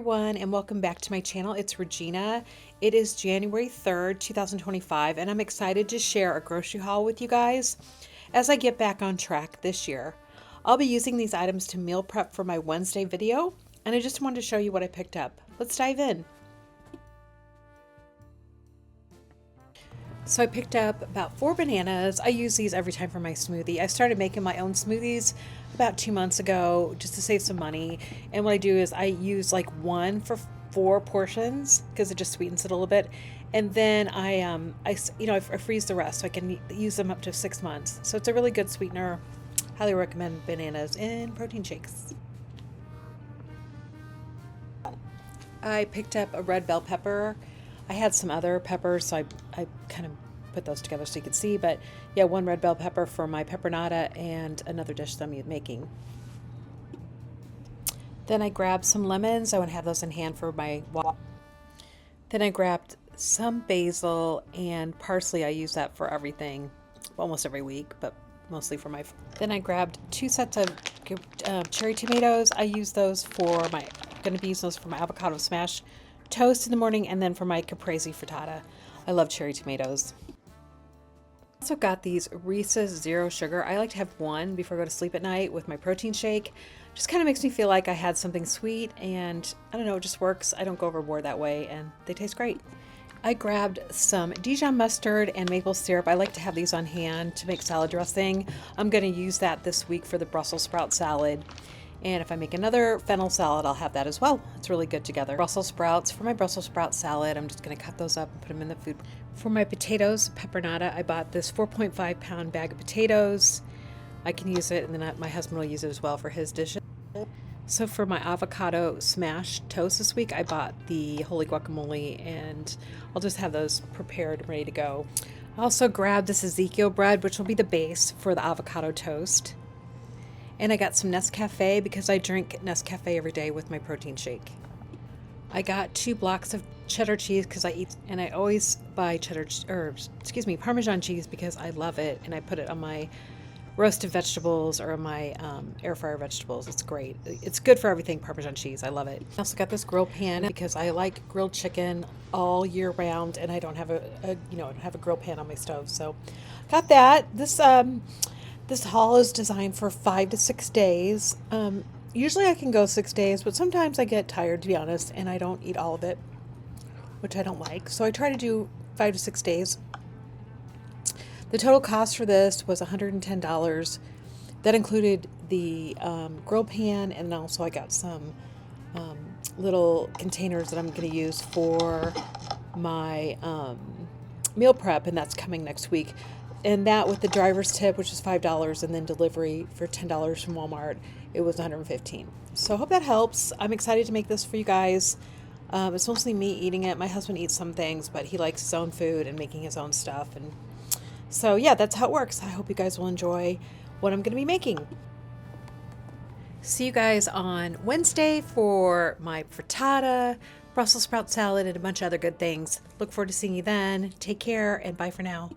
everyone, and welcome back to my channel. It's Regina. It is January 3rd, 2025, and I'm excited to share a grocery haul with you guys as I get back on track this year. I'll be using these items to meal prep for my Wednesday video, and I just wanted to show you what I picked up. Let's dive in. So I picked up about 4 bananas. I use these every time for my smoothie. I started making my own smoothies about 2 months ago just to save some money. And what I do is I use like one for 4 portions because it just sweetens it a little bit. And then I freeze the rest so I can use them up to 6 months. So it's a really good sweetener. Highly recommend bananas in protein shakes. I picked up a red bell pepper. I had some other peppers, so I kind of put those together so you could see. But yeah, 1 red bell pepper for my pepperonata and another dish that I'm making. Then I grabbed some lemons. I want to have those in hand for my walk. Then I grabbed some basil and parsley. I use that for everything, almost every week, but mostly for my. Then I grabbed 2 sets of cherry tomatoes. I use those for my. I'm going to be using those for my avocado smash toast in the morning, and then for my caprese frittata. I love cherry tomatoes. Also got these Reese's Zero Sugar. I like to have one before I go to sleep at night with my protein shake. Just kind of makes me feel like I had something sweet, and I don't know, it just works. I don't go overboard that way, and they taste great. I grabbed some Dijon mustard and maple syrup. I like to have these on hand to make salad dressing. I'm going to use that this week for the Brussels sprout salad. And if I make another fennel salad, I'll have that as well. It's really good together. Brussels sprouts. For my Brussels sprout salad, I'm just going to cut those up and put them in the food. For my potatoes, pepperonata, I bought this 4.5 pound bag of potatoes. I can use it, and then my husband will use it as well for his dishes. So for my avocado smash toast this week, I bought the Holy Guacamole, and I'll just have those prepared and ready to go. I also grabbed this Ezekiel bread, which will be the base for the avocado toast. And I got some Nescafe because I drink Nescafe every day with my protein shake. I got 2 blocks of cheddar cheese because I always buy Parmesan cheese because I love it, and I put it on my roasted vegetables or my air fryer vegetables. It's great. It's good for everything, Parmesan cheese. I love it. I also got this grill pan because I like grilled chicken all year round, and I don't have a grill pan on my stove. So got that. This haul is designed for 5 to 6 days. Usually I can go 6 days, but sometimes I get tired, to be honest, and I don't eat all of it, which I don't like. So I try to do 5 to 6 days. The total cost for this was $110. That included the grill pan, and also I got some little containers that I'm going to use for my meal prep, and that's coming next week. And that with the driver's tip, which is $5, and then delivery for $10 from Walmart, it was $115. So I hope that helps. I'm excited to make this for you guys. It's mostly me eating it. My husband eats some things, but he likes his own food and making his own stuff. And so yeah, that's how it works. I hope you guys will enjoy what I'm going to be making. See you guys on Wednesday for my frittata, Brussels sprout salad, and a bunch of other good things. Look forward to seeing you then. Take care, and bye for now.